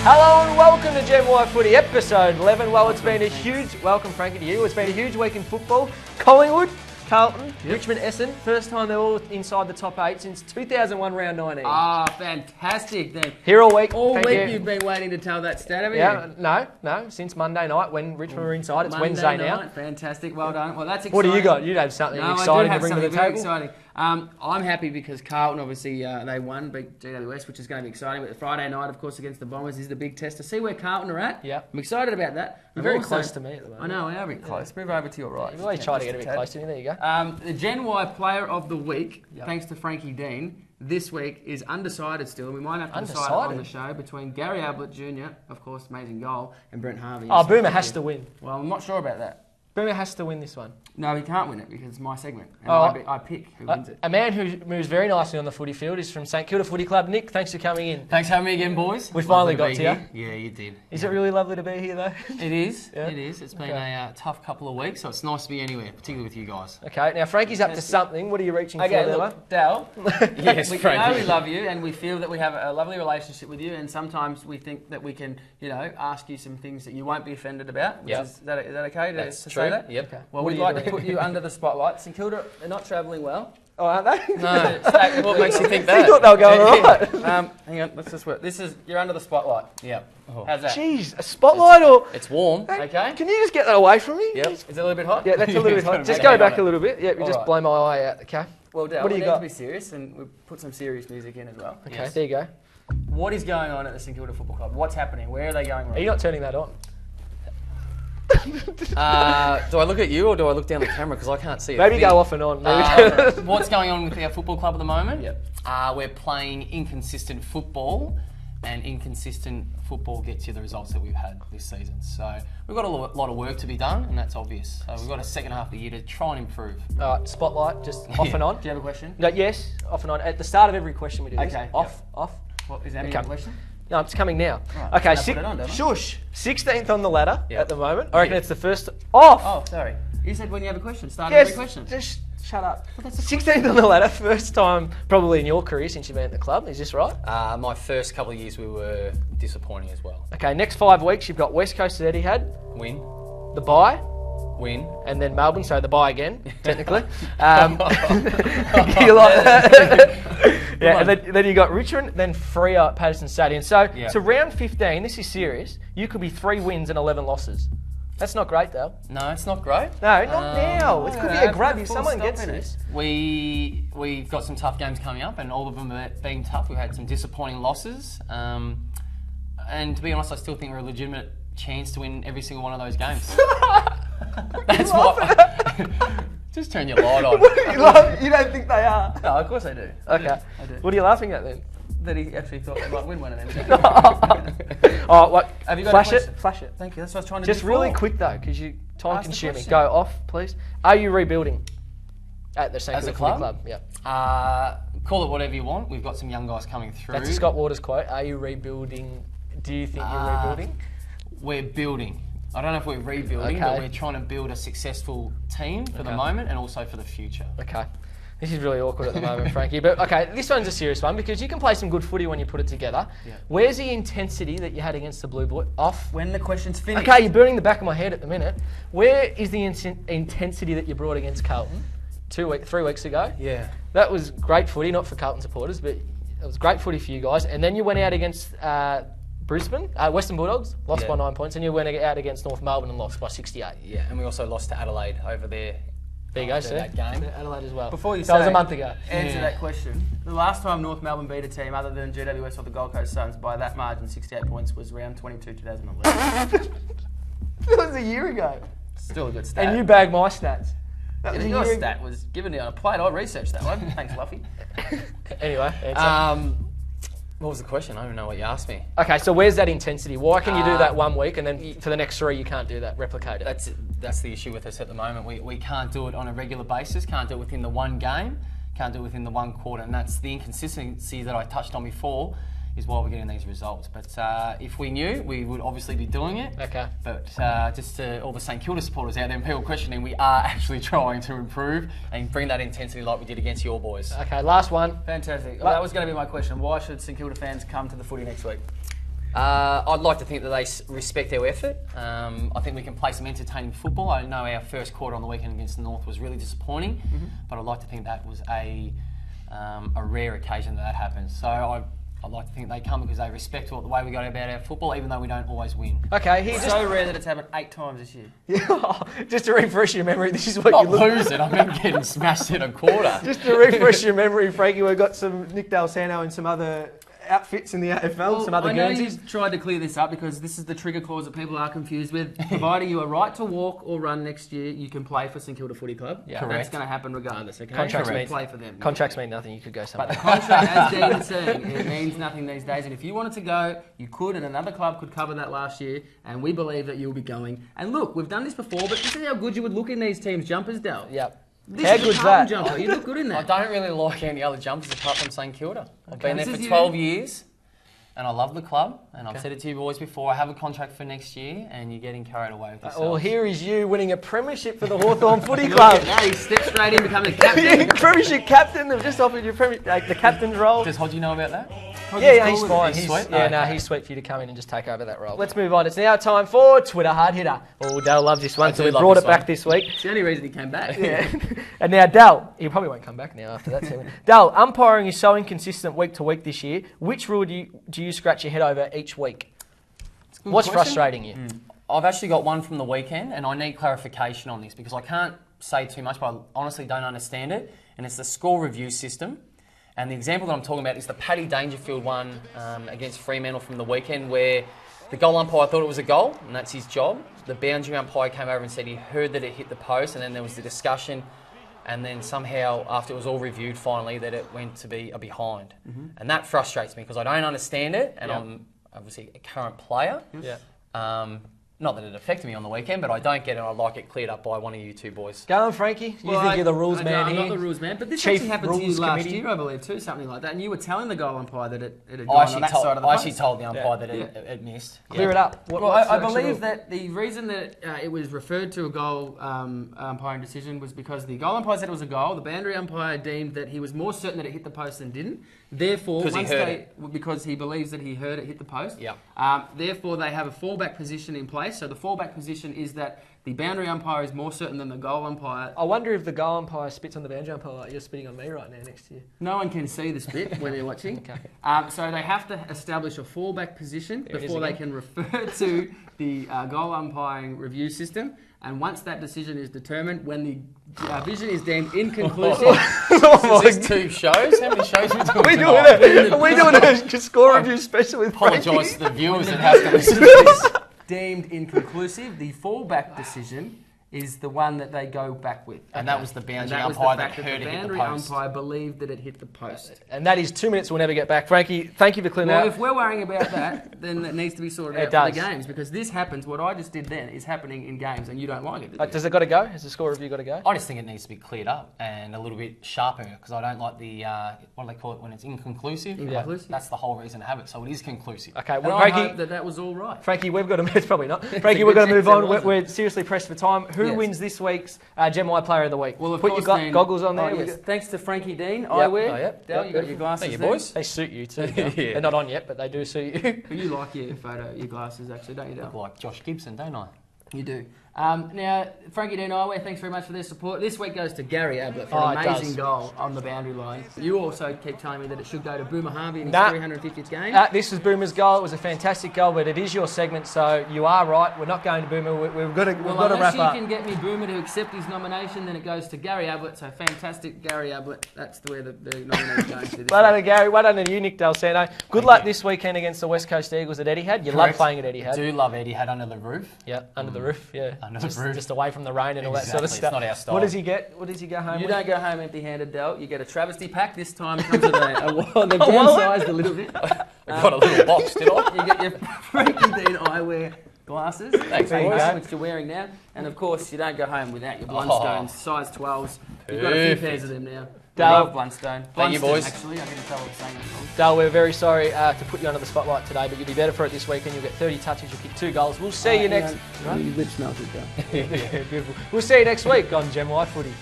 Hello and welcome to Gen Y Footy episode 11. Well, it's been a huge welcome, Frankie, to you. It's been a huge week in football. Collingwood, Carlton, Richmond, Essendon. First time they're all inside the top 8 since 2001 round 19. Ah, fantastic. Then Here all week. all Thank week you. you've been waiting to tell that stat, haven't you? No. Since Monday night when Richmond were inside. It's Monday Wednesday night. now. Fantastic. Well done. Well, that's exciting. What do you got? You'd have something exciting to bring to the very table. exciting. I'm happy because Carlton, obviously, they won, beat GWS, which is going to be exciting. But the Friday night, of course, against the Bombers is the big test to see where Carlton are at. Yeah. I'm excited about that. You're very close to me at the moment. I know, we are a bit close. Move over to your right. You've always tried to get a bit close to me. There you go. The Gen Y Player of the Week, thanks to Frankie Dean, this week is undecided still. We might have to decide on the show between Gary Ablett Jr., of course, amazing goal, and Brent Harvey. Oh, Boomer has to win. Well, I'm not sure about that. Boomer has to win this one. No, he can't win it because it's my segment. And I pick who wins it. A man who moves very nicely on the footy field is from St Kilda Footy Club. Nick, thanks for coming in. Thanks for having me again, boys. We finally got to you. Yeah, you did. Is it really lovely to be here, though? It is. Yeah. It is. It's been a tough couple of weeks, so it's nice to be anywhere, particularly with you guys. Okay, now Frankie's up to something. What are you reaching for there, look, Dal. Yes, we Frankie. know we love you, and we feel that we have a lovely relationship with you, and sometimes we think that we can, ask you some things that you won't be offended about. Yep. Is that okay to say that? Yep. Okay. Well, we'd like to put you under the spotlight. St Kilda, they're not travelling well. Oh, aren't they? No. What makes you think that? I thought they were going all right. Hang on, let's just work. You're under the spotlight. Yeah. Oh. How's that? Jeez, a spotlight or... It's warm, okay? Can you just get that away from me? Yep. Is it a little bit hot? Yeah, that's a little bit hot. Just go back a little bit. Yeah, you just right. blow my eye out, okay? Well, Dal, what do you got? To be serious, and we've put some serious music in as well. Okay, Yes. there you go. What is going on at the St Kilda Football Club? What's happening? Where are they going wrong? Are you not turning that on? Do I look at you or do I look down the camera? Because I can't see it. Maybe go off and on. What's going on with our football club at the moment? Yep. We're playing inconsistent football, and inconsistent football gets you the results that we've had this season. So we've got a lot of work to be done, and that's obvious. So we've got a second half of the year to try and improve. All right, spotlight, just off and on. Do you have a question? No, yes, off and on. At the start of every question we do this. Okay, Off, off. What, is that Okay. a question? No, it's coming now. Right, Okay, so I put it on, don't I? shush. 16th on the ladder Yep. at the moment. I reckon it's the first off. Oh, sorry. You said when you have a question, start Yes, every question. just shut up. 16th on the ladder, first time probably in your career since you've been at the club. Is this right? My first couple of years we were disappointing as well. Okay, next 5 weeks you've got West Coast at Etihad, Win, the bye, win. and then Melbourne, so the bye again, technically. You like that? Yeah, and then you got Richmond, then Freo at Patterson Stadium. So, so round 15, this is serious. You could be 3 wins and 11 losses. That's not great, though. No, it's not great. No, not now. It could be a grab if full someone stop gets in it. this. We've got some tough games coming up, and all of them have been tough. We've had some disappointing losses, and to be honest, I still think we're a legitimate chance to win every single one of those games. That's what. Just turn your light on. You don't think they are? No, of course I do. Okay. I do. What are you laughing at then? That he actually thought they might win one of them. Oh, what? Have you got Flash a it. question? Flash it. Thank you. That's what I was trying to Just do. really before. quick though, because you time Ask the consuming. question. Go off, please. Are you rebuilding at the St As a Kilda Footy club? Club? Yeah. Call it whatever you want. We've got some young guys coming through. That's a Scott Waters quote. Are you rebuilding? Do you think you're rebuilding? We're building. I don't know if we're rebuilding, but Okay. we're trying to build a successful team for the moment and also for the future. Okay. This is really awkward at the moment, Frankie. But okay, this one's a serious one because you can play some good footy when you put it together. Yeah. Where's the intensity that you had against the Blue Boy? Off. When the question's finished. Okay, you're burning the back of my head at the minute. Where is the intensity that you brought against Carlton 3 weeks ago? Yeah. That was great footy, not for Carlton supporters, but it was great footy for you guys. And then you went out against Brisbane, Western Bulldogs, lost by 9 points, and you went out against North Melbourne and lost by 68. Yeah, and we also lost to Adelaide over there. There you go, after sir. that game. Adelaide as well. Before you that was say a month ago. Answer that question. The last time North Melbourne beat a team other than GWS or the Gold Coast Suns by that margin, 68 points, was round 22, 2011. That was a year ago. Still a good stat. And you bagged my stats. That was a Your year stat was given to you on a plate. I researched that one. Thanks, Luffy. Anyway, answer. What was the question? I don't even know what you asked me. Okay, so where's that intensity? Why can you do that 1 week and then for the next 3 you can't do that, replicate it? That's the issue with us at the moment. We can't do it on a regular basis, can't do it within the one game, can't do it within the one quarter, and that's the inconsistency that I touched on before is why we're getting these results. But if we knew, we would obviously be doing it. Okay. But just to all the St Kilda supporters out there and people questioning, we are actually trying to improve and bring that intensity like we did against your boys. Okay, last one. Fantastic. Well, that was going to be my question. Why should St Kilda fans come to the footy next week? I'd like to think that they respect our effort. I think we can play some entertaining football. I know our first quarter on the weekend against the North was really disappointing, but I'd like to think that was a rare occasion that happens. So I'd like to think they come because they respect the way we go about our football, even though we don't always win. Okay, it's so rare that it's happened 8 times this year. Yeah, just to refresh your memory, this is what Not you look. lose it. I mean, getting smashed in a quarter. Just to refresh your memory, Frankie, we've got some Nick Dal Santo and some other outfits in the AFL, some other Guernseys. You've tried to clear this up because this is the trigger clause that people are confused with. Providing you a right to walk or run next year, you can play for St Kilda Footy Club. Yeah. Correct. That's going to happen regardless, okay? Contracts mean, play for them. Contracts mean nothing, you could go somewhere. But the contract, as Dean is saying, it means nothing these days. And if you wanted to go, you could, and another club could cover that last year, and we believe that you'll be going. And look, we've done this before, but this is how good you would look in these teams' jumpers, Dal. Yep. This How is good's a that? jumper. You look good in that. I don't really like any other jumpers apart from St Kilda. I've been there for 12 years. And I love the club, and I've said it to you boys before, I have a contract for next year, and you're getting carried away with yourself. Well, here is you winning a premiership for the Hawthorn Footy Club. Now he steps straight in, becoming the captain. Premiership captain, they've just offered you the captain's role. Does Hodgie know about that? Yeah, he's fine. He's sweet? Yeah, no, he's sweet for you to come in and just take over that role. Let's move on. It's now time for Twitter Hard Hitter. Oh, Dal loves this one, so we brought it back this week. It's the only reason he came back. Yeah. And now, Dal, he probably won't come back now after that segment. Dal, umpiring is so inconsistent week to week this year. Which rule do you scratch your head over each week? What's frustrating you? I've actually got one from the weekend, and I need clarification on this because I can't say too much, but I honestly don't understand it. And it's the score review system. And the example that I'm talking about is the Paddy Dangerfield one against Fremantle from the weekend where the goal umpire thought it was a goal, and that's his job. The boundary umpire came over and said he heard that it hit the post, and then there was the discussion, and then somehow, after it was all reviewed finally, that it went to be a behind. And that frustrates me because I don't understand it, and I'm obviously a current player. Not that it affected me on the weekend, but I don't get it. I'd like it cleared up by one of you two boys. Go on, Frankie. You think you're the rules man here. I'm not the rules man, but this Chief actually happened to you Rules last Committee. year, I believe, too, something like that. And you were telling the goal umpire that it had gone on that side of the I post. actually told the umpire that it missed. Clear it up. Well, I believe that the reason that it was referred to a goal umpiring decision was because the goal umpire said it was a goal. The boundary umpire deemed that he was more certain that it hit the post than didn't. Therefore, because he believes that he heard it hit the post. Therefore, they have a fallback position in place. So the fallback position is that the boundary umpire is more certain than the goal umpire. I wonder if the goal umpire spits on the boundary umpire like you're spitting on me right now next to you. No one can see this bit when they're watching. So they have to establish a fallback position before they can refer to the goal umpiring review system. And once that decision is determined, when the vision is deemed inconclusive... Is this 2 shows? How many shows are we doing Are we doing a score review special with Frankie? Apologise to the viewers that have to listen to this. Deemed inconclusive, the fallback decision is the one that they go back with. And that was the boundary that was umpire the fact that heard the it hit the boundary post. umpire believed that it hit the post. And that is 2 minutes we'll never get back. Frankie, thank you for clearing that Well, up. if we're worrying about that, then it needs to be sorted out for the games, because this happens, what I just did then is happening in games, and you don't like it. Does it got to go? Has the score review got to go? I just think it needs to be cleared up and a little bit sharper because I don't like the, what do they call it when it's inconclusive? Inconclusive. That's the whole reason to have it, so it is conclusive. Okay, And well, I Frankie, hope that was all right. Frankie, we've got to move. It's probably not. Frankie, we've got to move on. We're seriously pressed for time. Who wins this week's Gen Y Player of the Week? Well, of Put course, your Dean, goggles on there. Yes. Thanks to Frankie Dean, eyewear. Dal, you got your glasses. Thank you, there. boys. They suit you too. They're not on yet, but they do suit you. You like your photo, your glasses, actually, don't you, Dal? Look like Josh Gibson, don't I? You do. Now, Frankie Dean Eyewear, thanks very much for their support. This week goes to Gary Ablett for an amazing goal on the boundary line. You also keep telling me that it should go to Boomer Harvey in his 350th game. This was Boomer's goal. It was a fantastic goal, but it is your segment, so you are right. We're not going to Boomer. We've got to wrap up. Unless you can get me Boomer to accept his nomination, then it goes to Gary Ablett. So fantastic, Gary Ablett. That's where the nomination goes to. Well done to Gary. Well done to you, Nick Dal Santo. Good luck this weekend against the West Coast Eagles at Etihad. You love playing at Etihad. I do love Etihad under the roof. Yeah, under the roof. Yeah, under the roof. Just away from the rain and all that sort of stuff. It's not our style. What does he get? What does he go home You with? don't go home empty-handed, Dal. You get a travesty pack. This time it comes with a wallet. They've downsized a little bit. I got a little box, did I? You get your Frankie Dean Eyewear glasses, Thanks, which you're wearing now. And of course, you don't go home without your Blundstones, size 12s. You've got a few pairs of them now. Dal, love Blundstone. Thank you, boys. Actually, I can tell what I'm saying. Dal, we're very sorry to put you under the spotlight today, but you'll be better for it this weekend. You'll get 30 touches, you'll kick 2 goals. We'll see you next... Your lip smells good, Dal. Yeah, beautiful. We'll see you next week on Gen Y Footy.